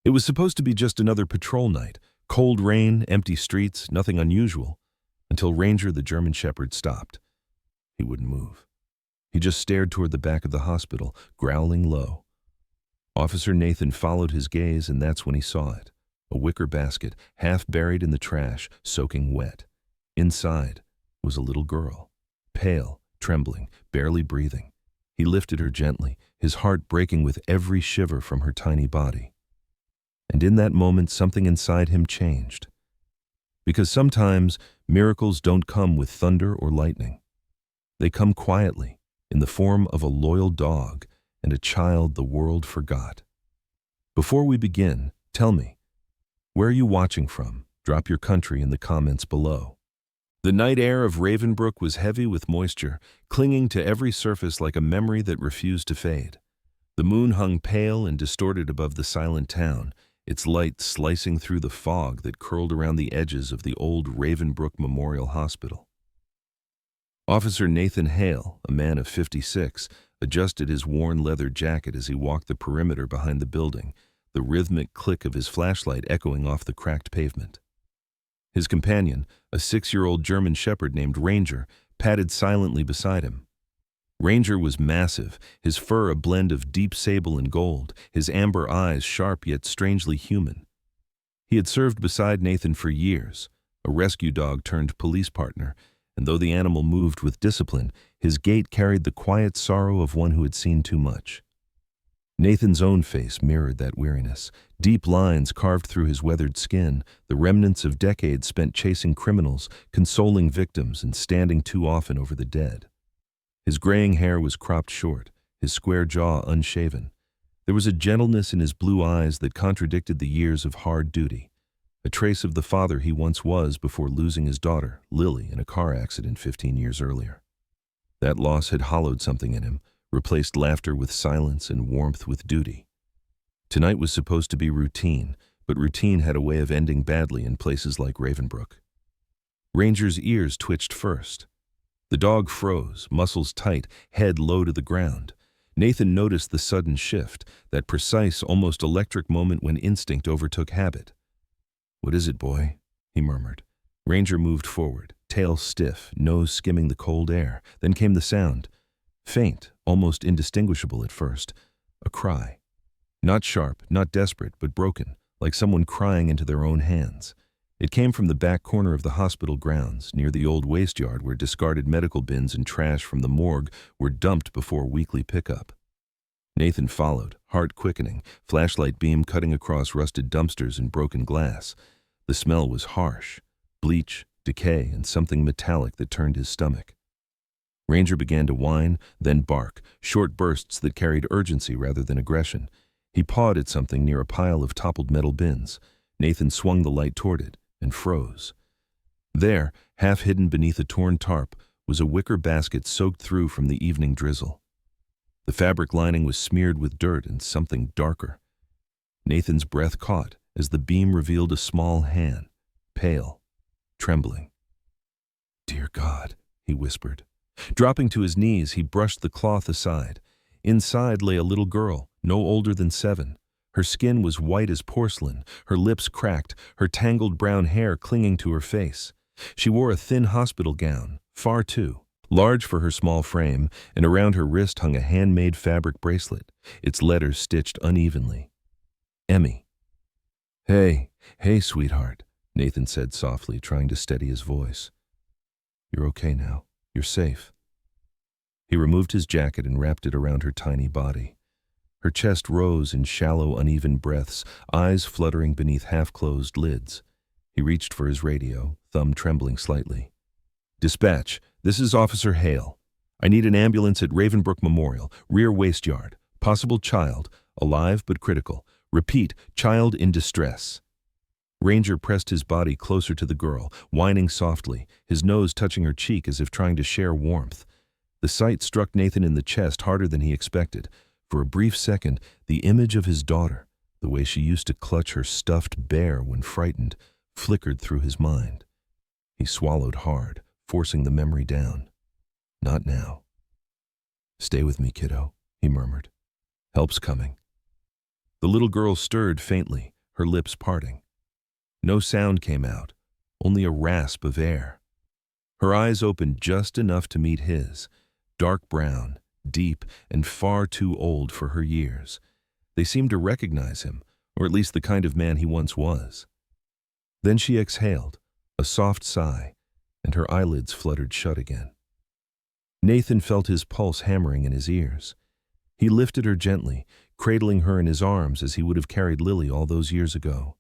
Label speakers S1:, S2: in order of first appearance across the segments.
S1: It was supposed to be just another patrol night. Cold rain, empty streets, nothing unusual. Until Ranger, the German Shepherd, stopped. He wouldn't move. He just stared toward the back of the hospital, growling low. Officer Nathan followed his gaze, and that's when he saw it. A wicker basket, half buried in the trash, soaking wet. Inside was a little girl, pale, trembling, barely breathing. He lifted her gently, his heart breaking with every shiver from her tiny body. And in that moment, something inside him changed. Because sometimes miracles don't come with thunder or lightning. They come quietly, in the form of a loyal dog and a child the world forgot. Before we begin, tell me, where are you watching from? Drop your country in the comments below. The night air of Ravenbrook was heavy with moisture, clinging to every surface like a memory that refused to fade. The moon hung pale and distorted above the silent town, its light slicing through the fog that curled around the edges of the old Ravenbrook Memorial Hospital. Officer Nathan Hale, a man of 56, adjusted his worn leather jacket as he walked the perimeter behind the building, the rhythmic click of his flashlight echoing off the cracked pavement. His companion, a 6-year-old German Shepherd named Ranger, padded silently beside him. Ranger was massive, his fur a blend of deep sable and gold, his amber eyes sharp yet strangely human. He had served beside Nathan for years, a rescue dog turned police partner, and though the animal moved with discipline, his gait carried the quiet sorrow of one who had seen too much. Nathan's own face mirrored that weariness, deep lines carved through his weathered skin, the remnants of decades spent chasing criminals, consoling victims, and standing too often over the dead. His graying hair was cropped short, his square jaw unshaven. There was a gentleness in his blue eyes that contradicted the years of hard duty, a trace of the father he once was before losing his daughter, Lily, in a car accident 15 years earlier. That loss had hollowed something in him, replaced laughter with silence and warmth with duty. Tonight was supposed to be routine, but routine had a way of ending badly in places like Ravenbrook. Ranger's ears twitched first. The dog froze, muscles tight, head low to the ground. Nathan noticed the sudden shift, that precise, almost electric moment when instinct overtook habit. "What is it, boy?" he murmured. Ranger moved forward, tail stiff, nose skimming the cold air. Then came the sound. Faint, almost indistinguishable at first. A cry. Not sharp, not desperate, but broken, like someone crying into their own hands. It came from the back corner of the hospital grounds, near the old waste yard where discarded medical bins and trash from the morgue were dumped before weekly pickup. Nathan followed, heart quickening, flashlight beam cutting across rusted dumpsters and broken glass. The smell was harsh, bleach, decay, and something metallic that turned his stomach. Ranger began to whine, then bark, short bursts that carried urgency rather than aggression. He pawed at something near a pile of toppled metal bins. Nathan swung the light toward it and froze. There, half hidden beneath a torn tarp, was a wicker basket soaked through from the evening drizzle. The fabric lining was smeared with dirt and something darker. Nathan's breath caught as the beam revealed a small hand, pale, trembling. "Dear God," he whispered. Dropping to his knees, he brushed the cloth aside. Inside lay a little girl, no older than 7. Her skin was white as porcelain, her lips cracked, her tangled brown hair clinging to her face. She wore a thin hospital gown, far too large for her small frame, and around her wrist hung a handmade fabric bracelet, its letters stitched unevenly. Emmy. Hey, sweetheart," Nathan said softly, trying to steady his voice. "You're okay now. You're safe." He removed his jacket and wrapped it around her tiny body. Her chest rose in shallow, uneven breaths, eyes fluttering beneath half-closed lids. He reached for his radio, thumb trembling slightly. "Dispatch, this is Officer Hale. I need an ambulance at Ravenbrook Memorial, rear waste yard. Possible child, alive but critical. Repeat, child in distress." Ranger pressed his body closer to the girl, whining softly, his nose touching her cheek as if trying to share warmth. The sight struck Nathan in the chest harder than he expected. For a brief second, the image of his daughter, the way she used to clutch her stuffed bear when frightened, flickered through his mind. He swallowed hard, forcing the memory down. Not now. "Stay with me, kiddo," he murmured. "Help's coming." The little girl stirred faintly, her lips parting. No sound came out, only a rasp of air. Her eyes opened just enough to meet his, dark brown, deep, and far too old for her years. They seemed to recognize him, or at least the kind of man he once was. Then she exhaled, a soft sigh, and her eyelids fluttered shut again. Nathan felt his pulse hammering in his ears. He lifted her gently, cradling her in his arms as he would have carried Lily all those years ago.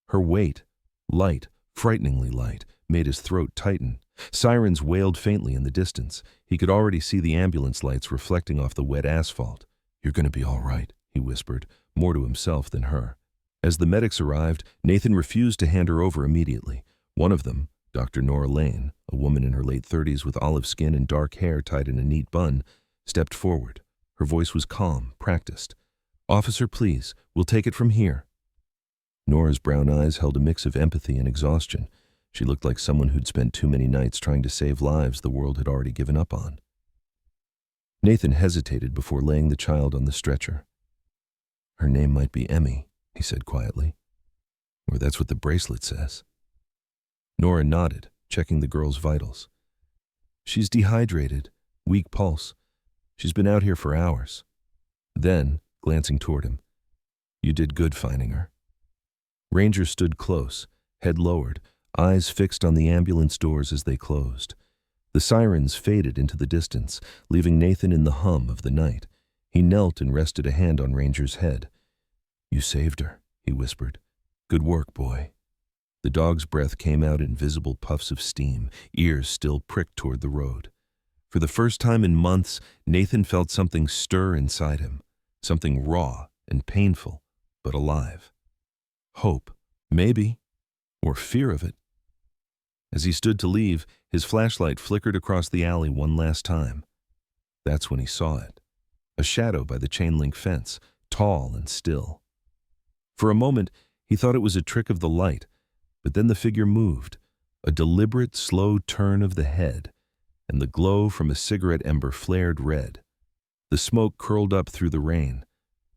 S1: Her weight, light, frighteningly light, made his throat tighten. Sirens wailed faintly in the distance. He could already see the ambulance lights reflecting off the wet asphalt. "You're going to be all right," he whispered, more to himself than her. As the medics arrived, Nathan refused to hand her over immediately. One of them, Dr. Nora Lane, a woman in her late 30s with olive skin and dark hair tied in a neat bun, stepped forward. Her voice was calm, practiced. "Officer, please, we'll take it from here." Nora's brown eyes held a mix of empathy and exhaustion. She looked like someone who'd spent too many nights trying to save lives the world had already given up on. Nathan hesitated before laying the child on the stretcher. "Her name might be Emmy," he said quietly. "Or that's what the bracelet says." Nora nodded, checking the girl's vitals. "She's dehydrated, weak pulse. She's been out here for hours." Then, glancing toward him, "You did good finding her." Ranger stood close, head lowered, eyes fixed on the ambulance doors as they closed. The sirens faded into the distance, leaving Nathan in the hum of the night. He knelt and rested a hand on Ranger's head. "You saved her," he whispered. "Good work, boy." The dog's breath came out in visible puffs of steam, ears still pricked toward the road. For the first time in months, Nathan felt something stir inside him, something raw and painful, but alive. Hope, maybe, or fear of it. As he stood to leave, his flashlight flickered across the alley one last time. That's when he saw it. A shadow by the chain-link fence, tall and still. For a moment, he thought it was a trick of the light, but then the figure moved, a deliberate, slow turn of the head, and the glow from a cigarette ember flared red. The smoke curled up through the rain.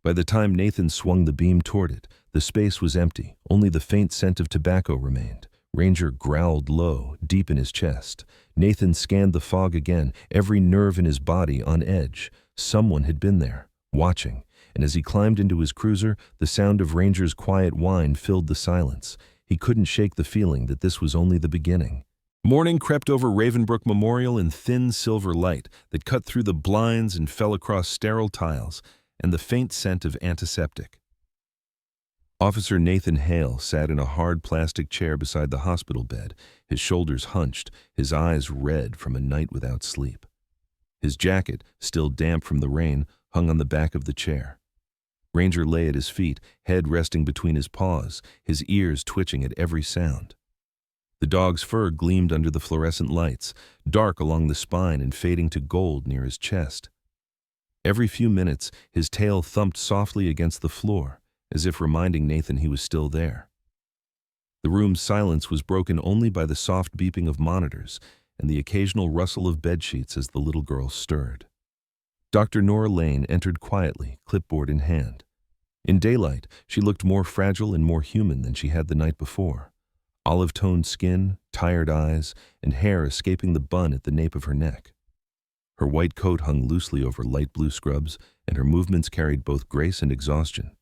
S1: By the time Nathan swung the beam toward it, the space was empty, only the faint scent of tobacco remained. Ranger growled low, deep in his chest. Nathan scanned the fog again, every nerve in his body on edge. Someone had been there, watching, and as he climbed into his cruiser, the sound of Ranger's quiet whine filled the silence. He couldn't shake the feeling that this was only the beginning. Morning crept over Ravenbrook Memorial in thin silver light that cut through the blinds and fell across sterile tiles, and the faint scent of antiseptic. Officer Nathan Hale sat in a hard plastic chair beside the hospital bed, his shoulders hunched, his eyes red from a night without sleep. His jacket, still damp from the rain, hung on the back of the chair. Ranger lay at his feet, head resting between his paws, his ears twitching at every sound. The dog's fur gleamed under the fluorescent lights, dark along the spine and fading to gold near his chest. Every few minutes, his tail thumped softly against the floor, as if reminding Nathan he was still there. The room's silence was broken only by the soft beeping of monitors and the occasional rustle of bedsheets as the little girl stirred. Dr. Nora Lane entered quietly, clipboard in hand. In daylight, she looked more fragile and more human than she had the night before. Olive-toned skin, tired eyes, and hair escaping the bun at the nape of her neck. Her white coat hung loosely over light blue scrubs, and her movements carried both grace and exhaustion.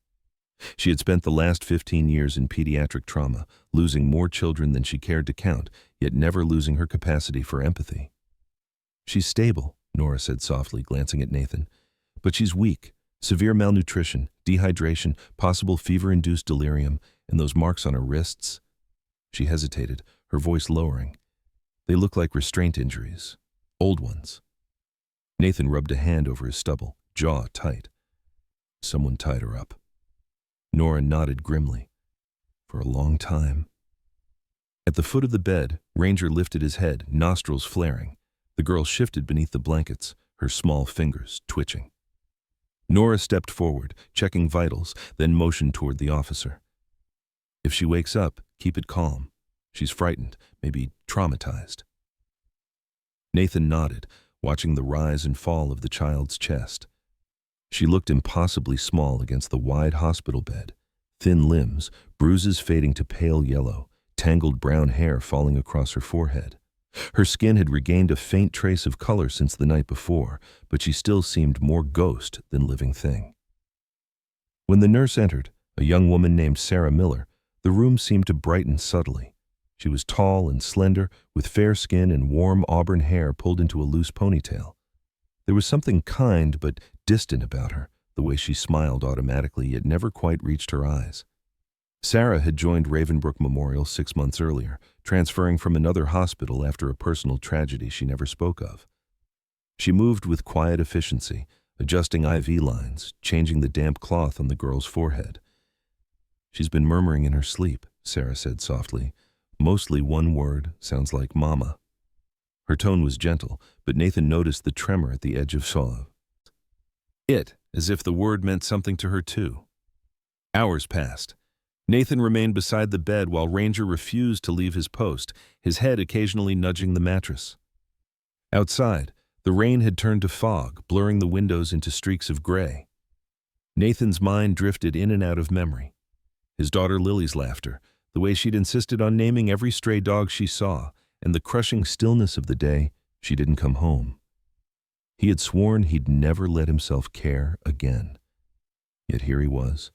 S1: She had spent the last 15 years in pediatric trauma, losing more children than she cared to count, yet never losing her capacity for empathy. "She's stable," Nora said softly, glancing at Nathan. "But she's weak. Severe malnutrition, dehydration, possible fever-induced delirium, and those marks on her wrists." She hesitated, her voice lowering. "They look like restraint injuries. Old ones." Nathan rubbed a hand over his stubble, jaw tight. "Someone tied her up." Nora nodded grimly. "For a long time." At the foot of the bed, Ranger lifted his head, nostrils flaring. The girl shifted beneath the blankets, her small fingers twitching. Nora stepped forward, checking vitals, then motioned toward the officer. "If she wakes up, keep it calm. She's frightened, maybe traumatized." Nathan nodded, watching the rise and fall of the child's chest. She looked impossibly small against the wide hospital bed, Thin limbs, bruises fading to pale yellow, tangled brown hair falling across her forehead. Her skin had regained a faint trace of color since the night before, but she still seemed more ghost than living thing. When the nurse entered, a young woman named Sarah Miller, the room seemed to brighten subtly. She was tall and slender, with fair skin and warm auburn hair pulled into a loose ponytail. There was something kind but distant about her, the way she smiled automatically yet never quite reached her eyes. Sarah had joined Ravenbrook Memorial 6 months earlier, transferring from another hospital after a personal tragedy she never spoke of. She moved with quiet efficiency, adjusting IV lines, changing the damp cloth on the girl's forehead. "She's been murmuring in her sleep," Sarah said softly. "Mostly one word, sounds like mama." Her tone was gentle, but Nathan noticed the tremor at the edge of saw. As if the word meant something to her too. Hours passed. Nathan remained beside the bed while Ranger refused to leave his post, his head occasionally nudging the mattress. Outside, the rain had turned to fog, blurring the windows into streaks of gray. Nathan's mind drifted in and out of memory. His daughter Lily's laughter, the way she'd insisted on naming every stray dog she saw, and the crushing stillness of the day she didn't come home. He had sworn he'd never let himself care again. Yet here he was,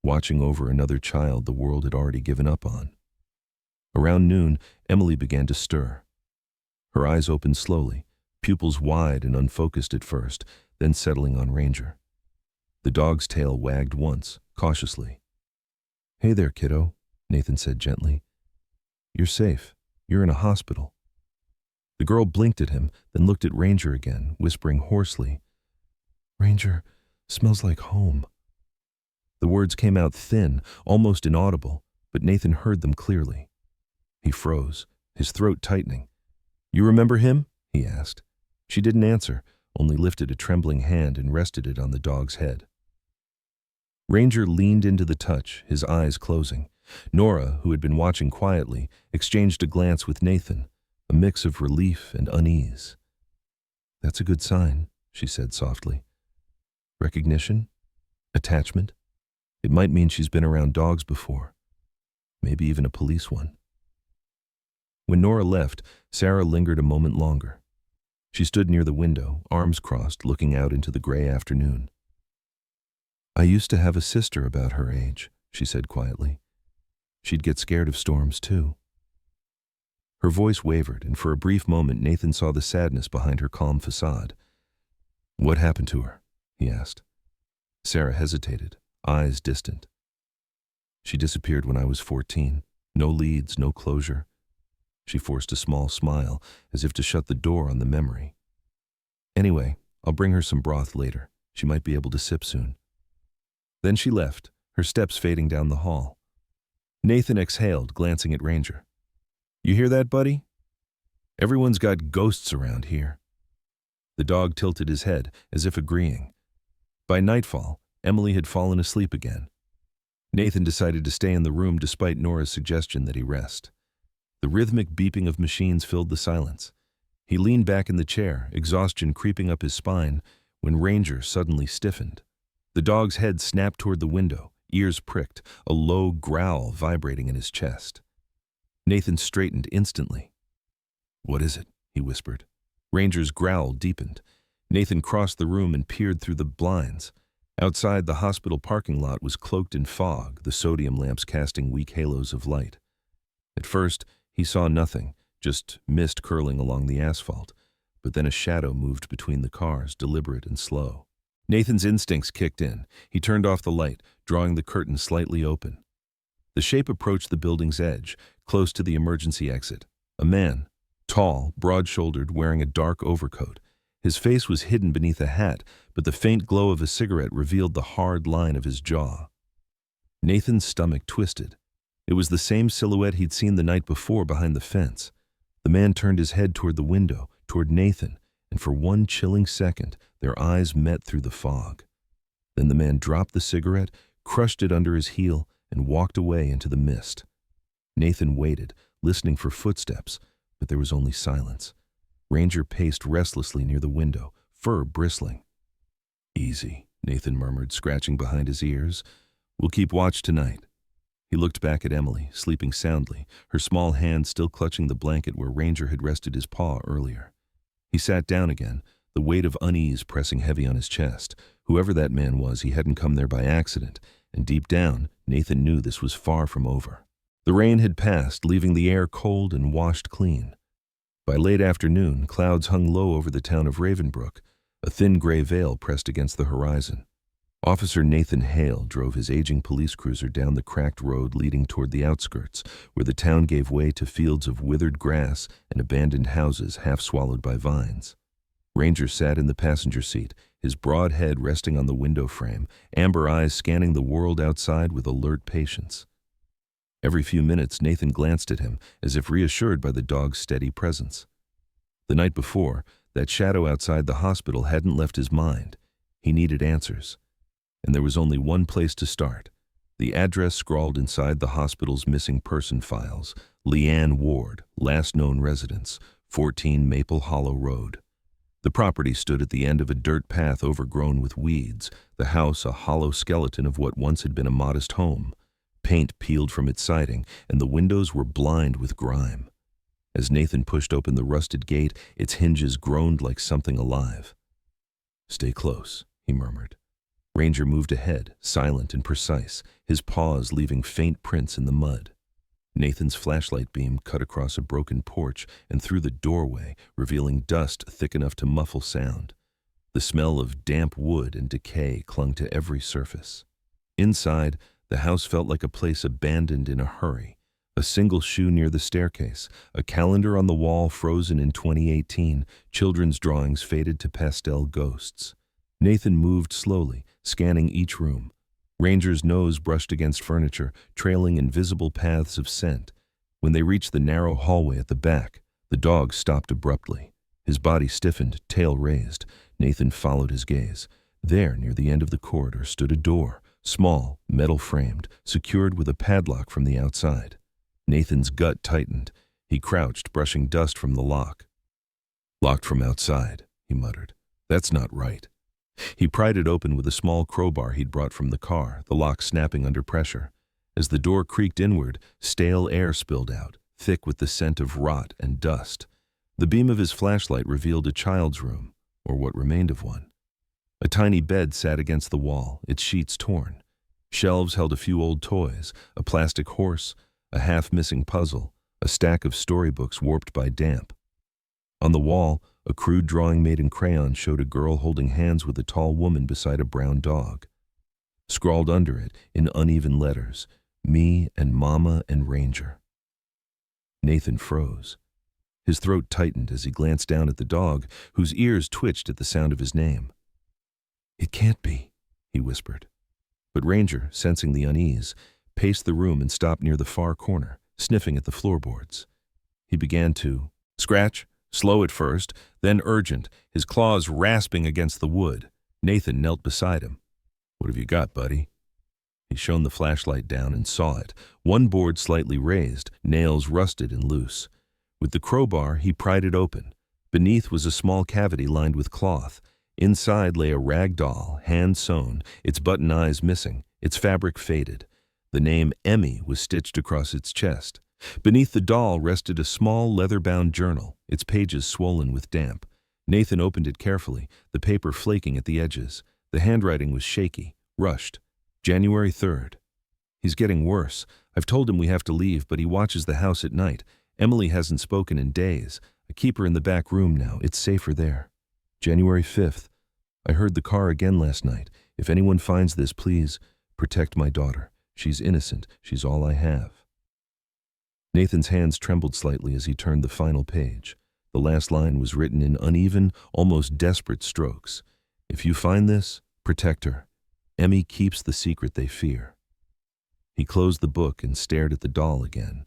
S1: watching over another child the world had already given up on. Around noon, Emily began to stir. Her eyes opened slowly, pupils wide and unfocused at first, then settling on Ranger. The dog's tail wagged once, cautiously. "Hey there, kiddo," Nathan said gently. "You're safe. You're in a hospital." The girl blinked at him, then looked at Ranger again, whispering hoarsely, "Ranger, smells like home." The words came out thin, almost inaudible, but Nathan heard them clearly. He froze, his throat tightening. "You remember him?" he asked. She didn't answer, only lifted a trembling hand and rested it on the dog's head. Ranger leaned into the touch, his eyes closing. Nora, who had been watching quietly, exchanged a glance with Nathan, a mix of relief and unease. "That's a good sign," she said softly. "Recognition? Attachment? It might mean she's been around dogs before. Maybe even a police one." When Nora left, Sarah lingered a moment longer. She stood near the window, arms crossed, looking out into the gray afternoon. "I used to have a sister about her age," she said quietly. "She'd get scared of storms, too." Her voice wavered, and for a brief moment Nathan saw the sadness behind her calm facade. "What happened to her?" he asked. Sarah hesitated, eyes distant. "She disappeared when I was 14. No leads, no closure." She forced a small smile, as if to shut the door on the memory. "Anyway, I'll bring her some broth later. She might be able to sip soon." Then she left, her steps fading down the hall. Nathan exhaled, glancing at Ranger. "You hear that, buddy? Everyone's got ghosts around here." The dog tilted his head, as if agreeing. By nightfall, Emily had fallen asleep again. Nathan decided to stay in the room despite Nora's suggestion that he rest. The rhythmic beeping of machines filled the silence. He leaned back in the chair, exhaustion creeping up his spine, when Ranger suddenly stiffened. The dog's head snapped toward the window, ears pricked, a low growl vibrating in his chest. Nathan straightened instantly. "What is it?" he whispered. Ranger's growl deepened. Nathan crossed the room and peered through the blinds. Outside, the hospital parking lot was cloaked in fog, the sodium lamps casting weak halos of light. At first, he saw nothing, just mist curling along the asphalt, but then a shadow moved between the cars, deliberate and slow. Nathan's instincts kicked in. He turned off the light, drawing the curtain slightly open. The shape approached the building's edge, close to the emergency exit. A man, tall, broad-shouldered, wearing a dark overcoat. His face was hidden beneath a hat, but the faint glow of a cigarette revealed the hard line of his jaw. Nathan's stomach twisted. It was the same silhouette he'd seen the night before behind the fence. The man turned his head toward the window, toward Nathan, and for one chilling second, their eyes met through the fog. Then the man dropped the cigarette, crushed it under his heel, and walked away into the mist. Nathan waited, listening for footsteps, but there was only silence. Ranger paced restlessly near the window, fur bristling. "Easy," Nathan murmured, scratching behind his ears. We'll keep watch tonight." He looked back at Emily, sleeping soundly, her small hand still clutching the blanket where Ranger had rested his paw earlier. He sat down again, the weight of unease pressing heavy on his chest. Whoever that man was, he hadn't come there by accident, and deep down, Nathan knew this was far from over. The rain had passed, leaving the air cold and washed clean. By late afternoon, clouds hung low over the town of Ravenbrook, a thin gray veil pressed against the horizon. Officer Nathan Hale drove his aging police cruiser down the cracked road leading toward the outskirts, where the town gave way to fields of withered grass and abandoned houses half swallowed by vines. Ranger sat in the passenger seat, his broad head resting on the window frame, amber eyes scanning the world outside with alert patience. Every few minutes, Nathan glanced at him, as if reassured by the dog's steady presence. The night before, that shadow outside the hospital hadn't left his mind. He needed answers. And there was only one place to start. The address scrawled inside the hospital's missing person files: Leanne Ward, last known residence, 14 Maple Hollow Road. The property stood at the end of a dirt path overgrown with weeds, the house a hollow skeleton of what once had been a modest home. Paint peeled from its siding, and the windows were blind with grime. As Nathan pushed open the rusted gate, its hinges groaned like something alive. "Stay close," he murmured. Ranger moved ahead, silent and precise, his paws leaving faint prints in the mud. Nathan's flashlight beam cut across a broken porch and through the doorway, revealing dust thick enough to muffle sound. The smell of damp wood and decay clung to every surface. Inside, the house felt like a place abandoned in a hurry. A single shoe near the staircase, a calendar on the wall frozen in 2018, children's drawings faded to pastel ghosts. Nathan moved slowly, scanning each room. Ranger's nose brushed against furniture, trailing invisible paths of scent. When they reached the narrow hallway at the back, the dog stopped abruptly. His body stiffened, tail raised. Nathan followed his gaze. There, near the end of the corridor, stood a door, small, metal-framed, secured with a padlock from the outside. Nathan's gut tightened. He crouched, brushing dust from the lock. "Locked from outside," he muttered. "That's not right." He pried it open with a small crowbar he'd brought from the car, the lock snapping under pressure. As the door creaked inward, stale air spilled out, thick with the scent of rot and dust. The beam of his flashlight revealed a child's room, or what remained of one. A tiny bed sat against the wall, its sheets torn. Shelves held a few old toys, a plastic horse, a half-missing puzzle, a stack of storybooks warped by damp. On the wall, a crude drawing made in crayon showed a girl holding hands with a tall woman beside a brown dog. Scrawled under it, in uneven letters, "Me and Mama and Ranger." Nathan froze. His throat tightened as he glanced down at the dog, whose ears twitched at the sound of his name. "It can't be," he whispered. But Ranger, sensing the unease, paced the room and stopped near the far corner, sniffing at the floorboards. He began to scratch, slow at first, then urgent, his claws rasping against the wood. Nathan knelt beside him. "What have you got, buddy?" He shone the flashlight down and saw it, one board slightly raised, nails rusted and loose. With the crowbar, he pried it open. Beneath was a small cavity lined with cloth. Inside lay a rag doll, hand-sewn, its button eyes missing, its fabric faded. The name Emmy was stitched across its chest. Beneath the doll rested a small leather-bound journal, its pages swollen with damp. Nathan opened it carefully, the paper flaking at the edges. The handwriting was shaky, rushed. January 3rd. "He's getting worse. I've told him we have to leave, but he watches the house at night. Emily hasn't spoken in days. I keep her in the back room now. It's safer there. January 5th. I heard the car again last night. If anyone finds this, please protect my daughter. She's innocent. She's all I have." Nathan's hands trembled slightly as he turned the final page. The last line was written in uneven, almost desperate strokes. "If you find this, protect her. Emmy keeps the secret they fear." He closed the book and stared at the doll again.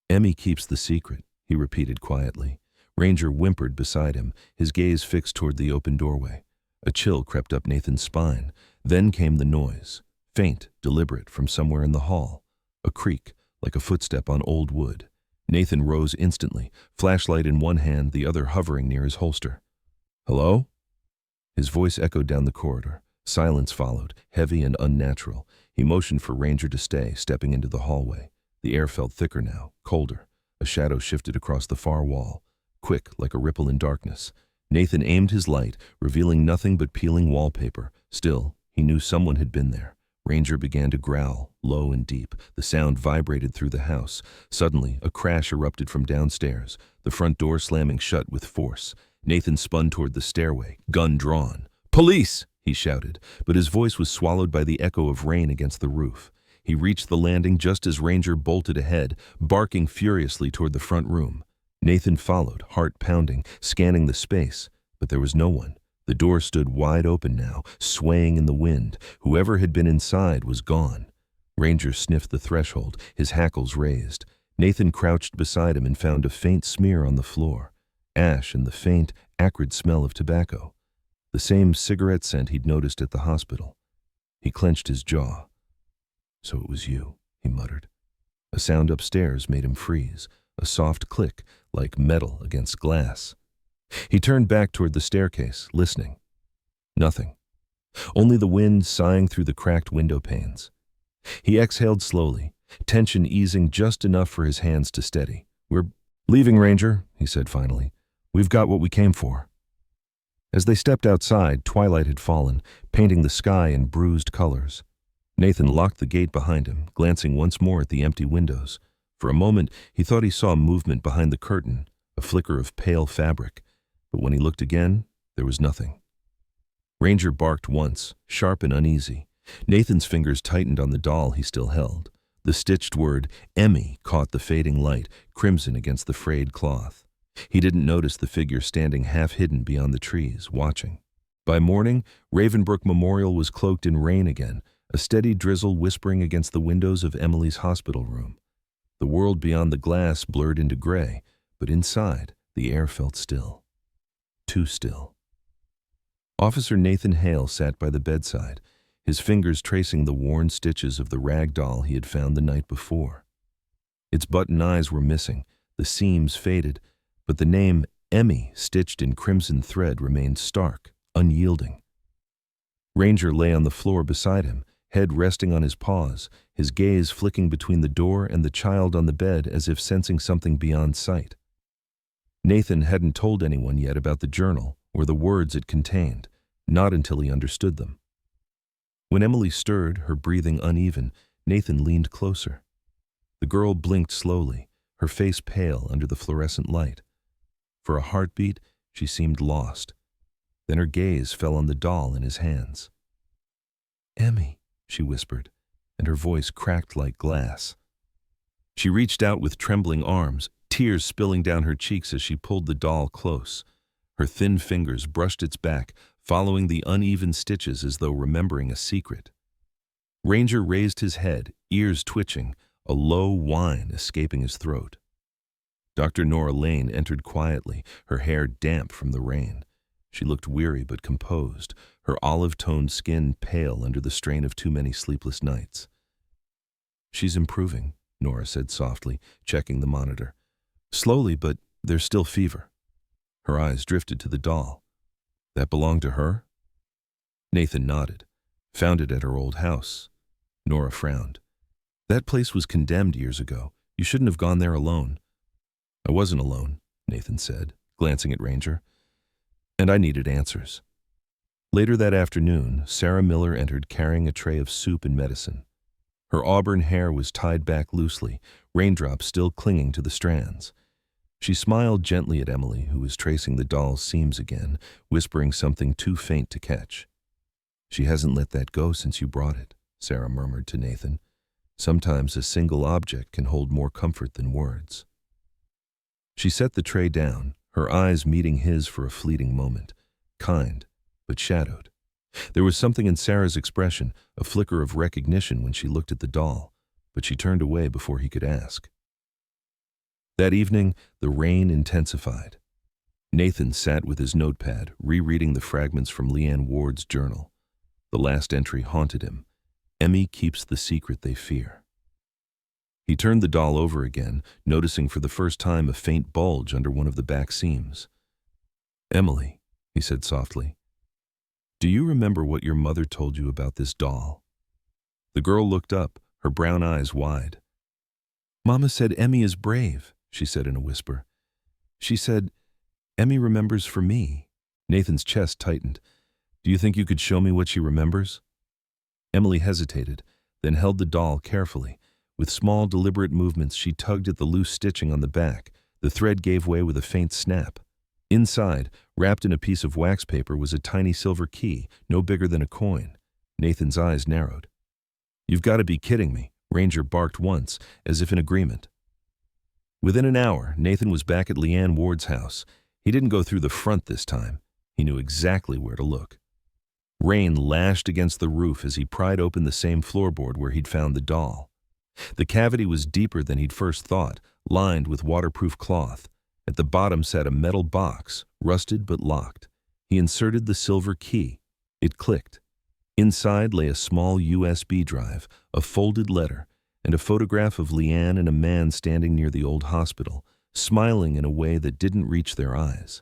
S1: "Emmy keeps the secret," he repeated quietly. Ranger whimpered beside him, his gaze fixed toward the open doorway. A chill crept up Nathan's spine. Then came the noise, faint, deliberate, from somewhere in the hall. A creak, like a footstep on old wood. Nathan rose instantly, flashlight in one hand, the other hovering near his holster. "Hello?" His voice echoed down the corridor. Silence followed, heavy and unnatural. He motioned for Ranger to stay, stepping into the hallway. The air felt thicker now, colder. A shadow shifted across the far wall, quick like a ripple in darkness. Nathan aimed his light, revealing nothing but peeling wallpaper. Still, he knew someone had been there. Ranger began to growl, low and deep. The sound vibrated through the house. Suddenly, a crash erupted from downstairs, the front door slamming shut with force. Nathan spun toward the stairway, gun drawn. "Police!" he shouted, but his voice was swallowed by the echo of rain against the roof. He reached the landing just as Ranger bolted ahead, barking furiously toward the front room. Nathan followed, heart pounding, scanning the space, but there was no one. The door stood wide open now, swaying in the wind. Whoever had been inside was gone. Ranger sniffed the threshold, his hackles raised. Nathan crouched beside him and found a faint smear on the floor. Ash and the faint, acrid smell of tobacco. The same cigarette scent he'd noticed at the hospital. He clenched his jaw. "So it was you," he muttered. A sound upstairs made him freeze, a soft click, like metal against glass. He turned back toward the staircase, listening. Nothing. Only the wind sighing through the cracked window panes. He exhaled slowly, tension easing just enough for his hands to steady. "We're leaving, Ranger," he said finally. "We've got what we came for." As they stepped outside, twilight had fallen, painting the sky in bruised colors. Nathan locked the gate behind him, glancing once more at the empty windows. For a moment, he thought he saw movement behind the curtain, a flicker of pale fabric. But when he looked again, there was nothing. Ranger barked once, sharp and uneasy. Nathan's fingers tightened on the doll he still held. The stitched word, "Emmy," caught the fading light, crimson against the frayed cloth. He didn't notice the figure standing half-hidden beyond the trees, watching. By morning, Ravenbrook Memorial was cloaked in rain again, a steady drizzle whispering against the windows of Emily's hospital room. The world beyond the glass blurred into gray, but inside, the air felt still. Too still. Officer Nathan Hale sat by the bedside, his fingers tracing the worn stitches of the rag doll he had found the night before. Its button eyes were missing, the seams faded, but the name Emmy, stitched in crimson thread, remained stark, unyielding. Ranger lay on the floor beside him, head resting on his paws, his gaze flicking between the door and the child on the bed as if sensing something beyond sight. Nathan hadn't told anyone yet about the journal or the words it contained, not until he understood them. When Emily stirred, her breathing uneven, Nathan leaned closer. The girl blinked slowly, her face pale under the fluorescent light. For a heartbeat, she seemed lost. Then her gaze fell on the doll in his hands. "Emmy," she whispered, and her voice cracked like glass. She reached out with trembling arms, tears spilling down her cheeks as she pulled the doll close. Her thin fingers brushed its back, following the uneven stitches as though remembering a secret. Ranger raised his head, ears twitching, a low whine escaping his throat. Dr. Nora Lane entered quietly, her hair damp from the rain. She looked weary but composed, her olive-toned skin pale under the strain of too many sleepless nights. "She's improving," Nora said softly, checking the monitor. "Slowly, but there's still fever." Her eyes drifted to the doll. "That belonged to her?" Nathan nodded. "Found it at her old house." Nora frowned. "That place was condemned years ago. You shouldn't have gone there alone." "I wasn't alone," Nathan said, glancing at Ranger. "And I needed answers." Later that afternoon, Sarah Miller entered carrying a tray of soup and medicine. Her auburn hair was tied back loosely, raindrops still clinging to the strands. She smiled gently at Emily, who was tracing the doll's seams again, whispering something too faint to catch. "She hasn't let that go since you brought it," Sarah murmured to Nathan. "Sometimes a single object can hold more comfort than words." She set the tray down, her eyes meeting his for a fleeting moment, kind, but shadowed. There was something in Sarah's expression, a flicker of recognition when she looked at the doll, but she turned away before he could ask. That evening, the rain intensified. Nathan sat with his notepad, rereading the fragments from Leanne Ward's journal. The last entry haunted him. "Emmy keeps the secret they fear." He turned the doll over again, noticing for the first time a faint bulge under one of the back seams. "Emily," he said softly. Do you remember what your mother told you about this doll? The girl looked up, her brown eyes wide. Mama said Emmy is brave, she said in a whisper. She said, Emmy remembers for me. Nathan's chest tightened. Do you think you could show me what she remembers? Emily hesitated, then held the doll carefully. With small, deliberate movements, she tugged at the loose stitching on the back. The thread gave way with a faint snap. Inside, wrapped in a piece of wax paper, was a tiny silver key, no bigger than a coin. Nathan's eyes narrowed. You've got to be kidding me, Ranger barked once, as if in agreement. Within an hour, Nathan was back at Leanne Ward's house. He didn't go through the front this time. He knew exactly where to look. Rain lashed against the roof as he pried open the same floorboard where he'd found the doll. The cavity was deeper than he'd first thought, lined with waterproof cloth. At the bottom sat a metal box, rusted but locked. He inserted the silver key. It clicked. Inside lay a small USB drive, a folded letter, and a photograph of Leanne and a man standing near the old hospital, smiling in a way that didn't reach their eyes.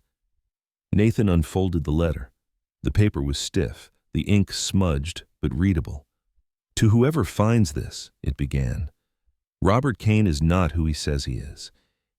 S1: Nathan unfolded the letter. The paper was stiff, the ink smudged but readable. To whoever finds this, it began, Robert Kane is not who he says he is.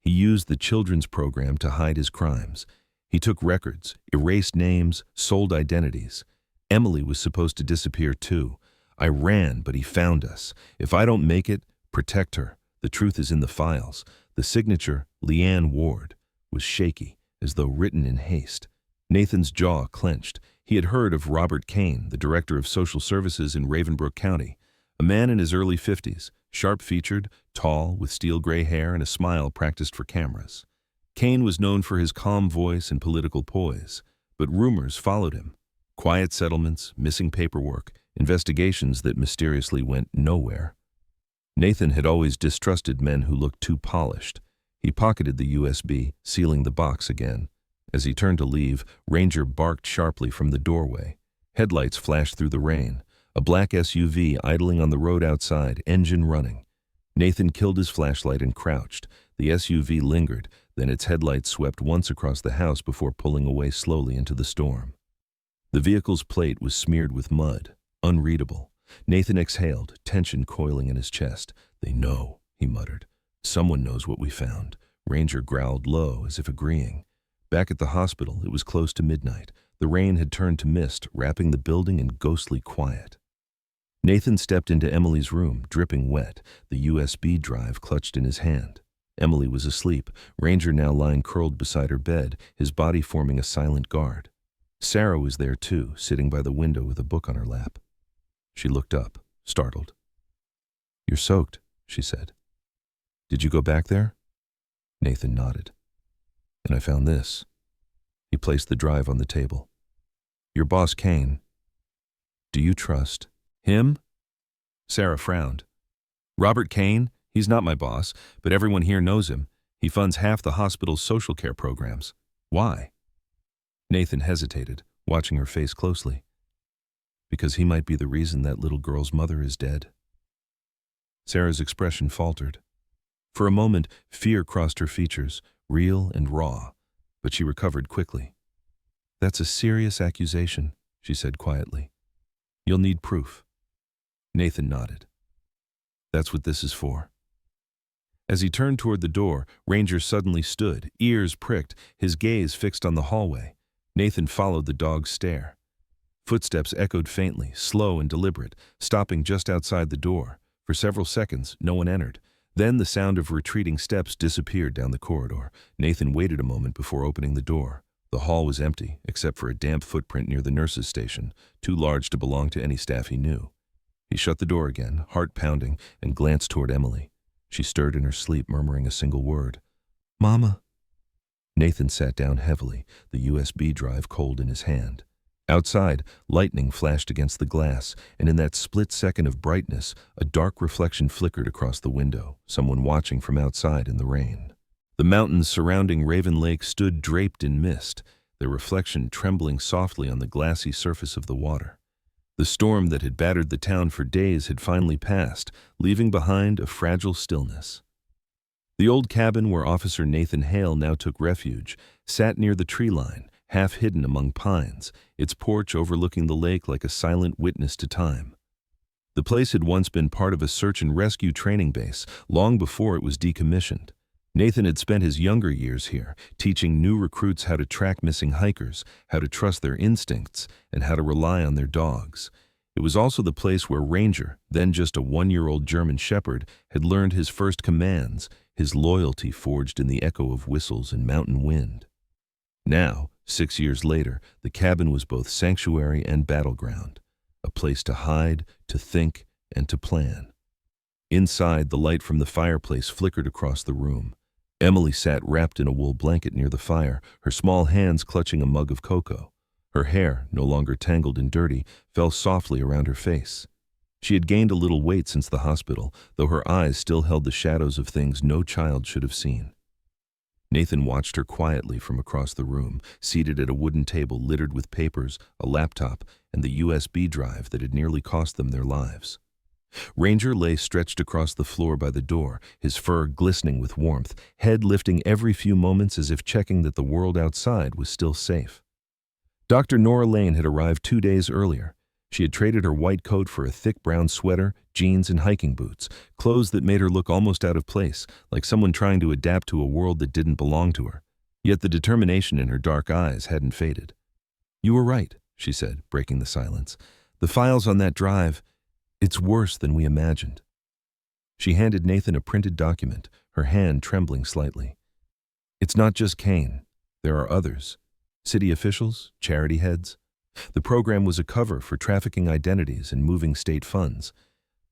S1: He used the children's program to hide his crimes. He took records, erased names, sold identities. Emily was supposed to disappear too. I ran, but he found us. If I don't make it, protect her. The truth is in the files. The signature, Leanne Ward, was shaky, as though written in haste. Nathan's jaw clenched. He had heard of Robert Kane, the director of social services in Ravenbrook County, a man in his early 50s, sharp-featured, tall, with steel gray hair and a smile practiced for cameras. Kane was known for his calm voice and political poise, but rumors followed him. Quiet settlements, missing paperwork, investigations that mysteriously went nowhere. Nathan had always distrusted men who looked too polished. He pocketed the USB, sealing the box again. As he turned to leave, Ranger barked sharply from the doorway. Headlights flashed through the rain. A black SUV idling on the road outside, engine running. Nathan killed his flashlight and crouched. The SUV lingered, then its headlights swept once across the house before pulling away slowly into the storm. The vehicle's plate was smeared with mud, unreadable. Nathan exhaled, tension coiling in his chest. They know, he muttered. Someone knows what we found. Ranger growled low, as if agreeing. Back at the hospital, it was close to midnight. The rain had turned to mist, wrapping the building in ghostly quiet. Nathan stepped into Emily's room, dripping wet, the USB drive clutched in his hand. Emily was asleep, Ranger now lying curled beside her bed, his body forming a silent guard. Sarah was there too, sitting by the window with a book on her lap. She looked up, startled. You're soaked, she said. Did you go back there? Nathan nodded. And I found this. He placed the drive on the table. Your boss, Kane. Do you trust him? Sarah frowned. Robert Kane? He's not my boss, but everyone here knows him. He funds half the hospital's social care programs. Why? Nathan hesitated, watching her face closely. Because he might be the reason that little girl's mother is dead. Sarah's expression faltered. For a moment, fear crossed her features, real and raw, but she recovered quickly. That's a serious accusation, she said quietly. You'll need proof. Nathan nodded. That's what this is for. As he turned toward the door, Ranger suddenly stood, ears pricked, his gaze fixed on the hallway. Nathan followed the dog's stare. Footsteps echoed faintly, slow and deliberate, stopping just outside the door. For several seconds, no one entered. Then the sound of retreating steps disappeared down the corridor. Nathan waited a moment before opening the door. The hall was empty, except for a damp footprint near the nurse's station, too large to belong to any staff he knew. He shut the door again, heart pounding, and glanced toward Emily. She stirred in her sleep, murmuring a single word. Mama. Nathan sat down heavily, the USB drive cold in his hand. Outside, lightning flashed against the glass, and in that split second of brightness, a dark reflection flickered across the window, someone watching from outside in the rain. The mountains surrounding Raven Lake stood draped in mist, their reflection trembling softly on the glassy surface of the water. The storm that had battered the town for days had finally passed, leaving behind a fragile stillness. The old cabin where Officer Nathan Hale now took refuge sat near the tree line, half hidden among pines, its porch overlooking the lake like a silent witness to time. The place had once been part of a search and rescue training base, long before it was decommissioned. Nathan had spent his younger years here, teaching new recruits how to track missing hikers, how to trust their instincts, and how to rely on their dogs. It was also the place where Ranger, then just a 1-year-old German Shepherd, had learned his first commands, his loyalty forged in the echo of whistles and mountain wind. Now, 6 years later, the cabin was both sanctuary and battleground, a place to hide, to think, and to plan. Inside, the light from the fireplace flickered across the room. Emily sat wrapped in a wool blanket near the fire, her small hands clutching a mug of cocoa. Her hair, no longer tangled and dirty, fell softly around her face. She had gained a little weight since the hospital, though her eyes still held the shadows of things no child should have seen. Nathan watched her quietly from across the room, seated at a wooden table littered with papers, a laptop, and the USB drive that had nearly cost them their lives. Ranger lay stretched across the floor by the door, his fur glistening with warmth, head lifting every few moments as if checking that the world outside was still safe. Dr. Nora Lane had arrived 2 days earlier. She had traded her white coat for a thick brown sweater, jeans, and hiking boots, clothes that made her look almost out of place, like someone trying to adapt to a world that didn't belong to her. Yet the determination in her dark eyes hadn't faded. "You were right," she said, breaking the silence. "The files on that drive, it's worse than we imagined." She handed Nathan a printed document, her hand trembling slightly. "It's not just Kane. There are others. City officials, charity heads. The program was a cover for trafficking identities and moving state funds.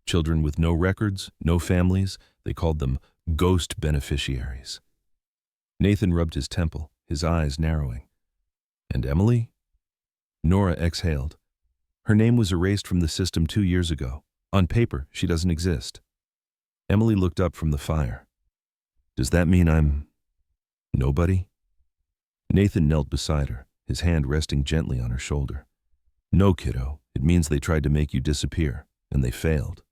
S1: Children with no records, no families, they called them ghost beneficiaries." Nathan rubbed his temple, his eyes narrowing. "And Emily?" Nora exhaled. "Her name was erased from the system 2 years ago. On paper, she doesn't exist." Emily looked up from the fire. "Does that mean I'm nobody?" Nathan knelt beside her, his hand resting gently on her shoulder. "No, kiddo, it means they tried to make you disappear, and they failed."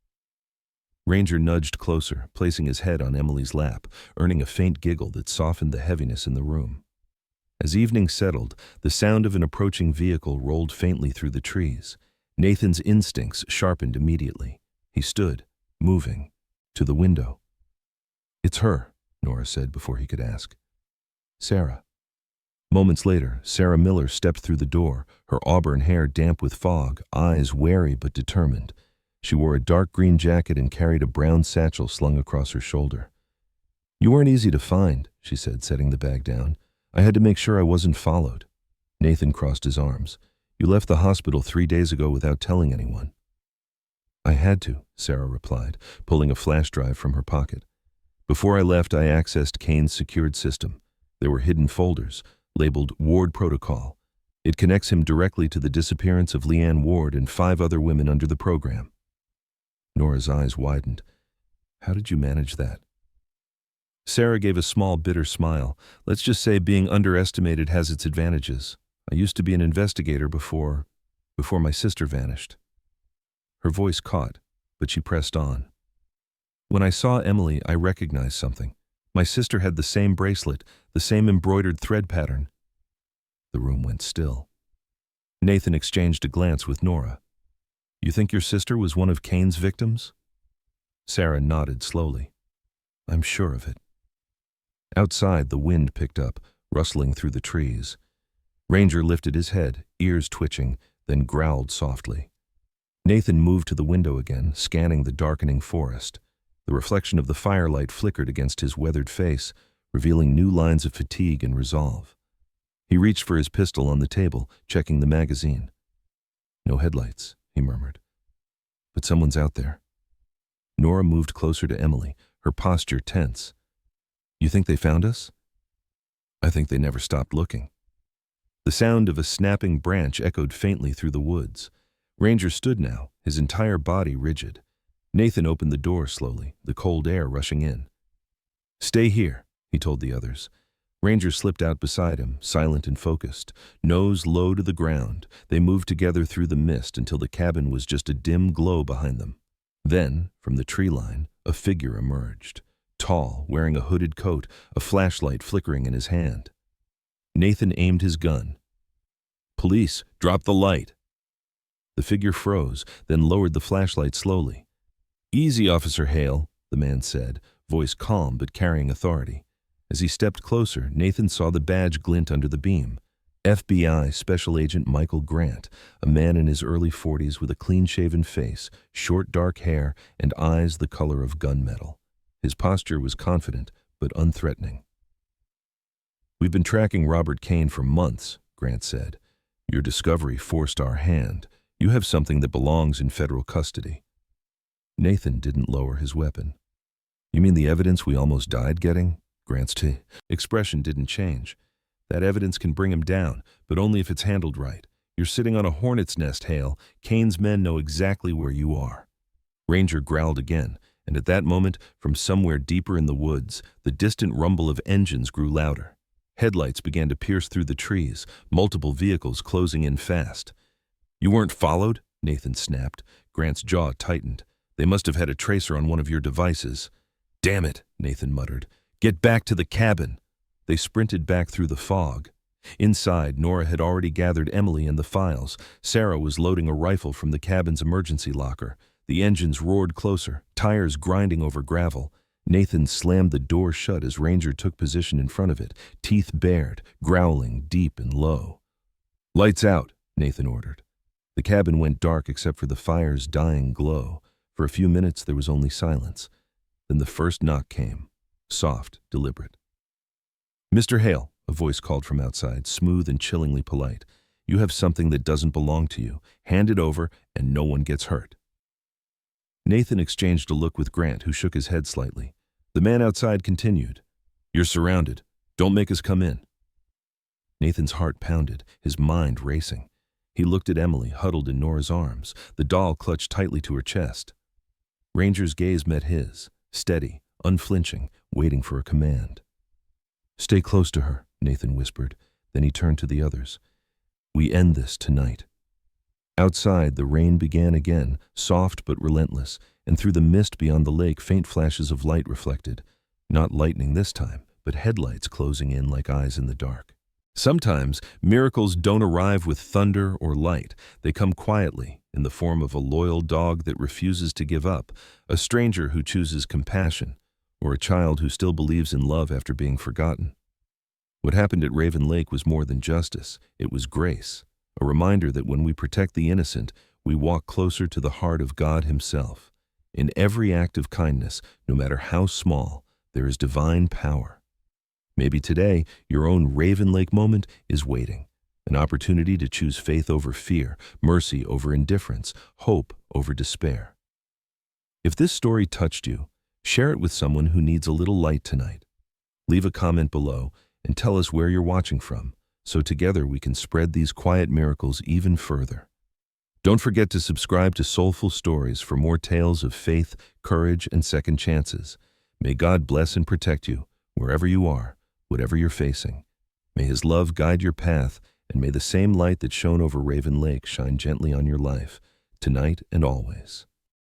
S1: Ranger nudged closer, placing his head on Emily's lap, earning a faint giggle that softened the heaviness in the room. As evening settled, the sound of an approaching vehicle rolled faintly through the trees. Nathan's instincts sharpened immediately. He stood, moving, to the window. "It's her," Nora said before he could ask. "Sarah." Moments later, Sarah Miller stepped through the door, her auburn hair damp with fog, eyes wary but determined. She wore a dark green jacket and carried a brown satchel slung across her shoulder. "You weren't easy to find," she said, setting the bag down. "I had to make sure I wasn't followed." Nathan crossed his arms. "You left the hospital 3 days ago without telling anyone." "I had to," Sarah replied, pulling a flash drive from her pocket. "Before I left, I accessed Kane's secured system. There were hidden folders, labeled Ward Protocol. It connects him directly to the disappearance of Leanne Ward and 5 other women under the program." Nora's eyes widened. "How did you manage that?" Sarah gave a small, bitter smile. "Let's just say being underestimated has its advantages. I used to be an investigator before my sister vanished." Her voice caught, but she pressed on. "When I saw Emily, I recognized something. My sister had the same bracelet, the same embroidered thread pattern." The room went still. Nathan exchanged a glance with Nora. "You think your sister was one of Kane's victims?" Sarah nodded slowly. "I'm sure of it." Outside, the wind picked up, rustling through the trees. Ranger lifted his head, ears twitching, then growled softly. Nathan moved to the window again, scanning the darkening forest. The reflection of the firelight flickered against his weathered face, revealing new lines of fatigue and resolve. He reached for his pistol on the table, checking the magazine. "No headlights," he murmured. "But someone's out there." Nora moved closer to Emily, her posture tense. "You think they found us?" "I think they never stopped looking." The sound of a snapping branch echoed faintly through the woods. Ranger stood now, his entire body rigid. Nathan opened the door slowly, the cold air rushing in. "Stay here," he told the others. Ranger slipped out beside him, silent and focused, nose low to the ground. They moved together through the mist until the cabin was just a dim glow behind them. Then, from the tree line, a figure emerged, tall, wearing a hooded coat, a flashlight flickering in his hand. Nathan aimed his gun, Police, drop the light. The figure froze, then lowered the flashlight slowly. Easy, Officer Hale, the man said, voice calm but carrying authority. As he stepped closer, Nathan saw the badge glint under the beam. FBI Special Agent Michael Grant, a man in his early 40s with a clean-shaven face, short dark hair, and eyes the color of gunmetal. His posture was confident but unthreatening. "We've been tracking Robert Kane for months," Grant said. "Your discovery forced our hand. You have something that belongs in federal custody." Nathan didn't lower his weapon. "You mean the evidence we almost died getting?" Grant's expression didn't change. "That evidence can bring him down, but only if it's handled right. You're sitting on a hornet's nest, Hale. Kane's men know exactly where you are." Ranger growled again, and at that moment, from somewhere deeper in the woods, the distant rumble of engines grew louder. Headlights began to pierce through the trees, multiple vehicles closing in fast. "You weren't followed?" Nathan snapped. Grant's jaw tightened. "They must have had a tracer on one of your devices." "Damn it," Nathan muttered. "Get back to the cabin." They sprinted back through the fog. Inside, Nora had already gathered Emily and the files. Sarah was loading a rifle from the cabin's emergency locker. The engines roared closer, tires grinding over gravel. Nathan slammed the door shut as Ranger took position in front of it, teeth bared, growling deep and low. "Lights out," Nathan ordered. The cabin went dark except for the fire's dying glow. For a few minutes there was only silence. Then the first knock came, soft, deliberate. "Mr. Hale," a voice called from outside, smooth and chillingly polite. "You have something that doesn't belong to you. Hand it over and no one gets hurt." Nathan exchanged a look with Grant, who shook his head slightly. The man outside continued. "You're surrounded. Don't make us come in." Nathan's heart pounded, his mind racing. He looked at Emily, huddled in Nora's arms, the doll clutched tightly to her chest. Ranger's gaze met his, steady, unflinching, waiting for a command. "Stay close to her," Nathan whispered. Then he turned to the others. "We end this tonight." Outside, the rain began again, soft but relentless, and through the mist beyond the lake, faint flashes of light reflected. Not lightning this time, but headlights closing in like eyes in the dark. Sometimes, miracles don't arrive with thunder or light. They come quietly, in the form of a loyal dog that refuses to give up, a stranger who chooses compassion, or a child who still believes in love after being forgotten. What happened at Raven Lake was more than justice. It was grace. A reminder that when we protect the innocent, we walk closer to the heart of God Himself. In every act of kindness, no matter how small, there is divine power. Maybe today, your own Raven Lake moment is waiting. An opportunity to choose faith over fear, mercy over indifference, hope over despair. If this story touched you, share it with someone who needs a little light tonight. Leave a comment below and tell us where you're watching from, so together we can spread these quiet miracles even further. Don't forget to subscribe to Soulful Stories for more tales of faith, courage, and second chances. May God bless and protect you, wherever you are, whatever you're facing. May His love guide your path, and may the same light that shone over Raven Lake shine gently on your life, tonight and always.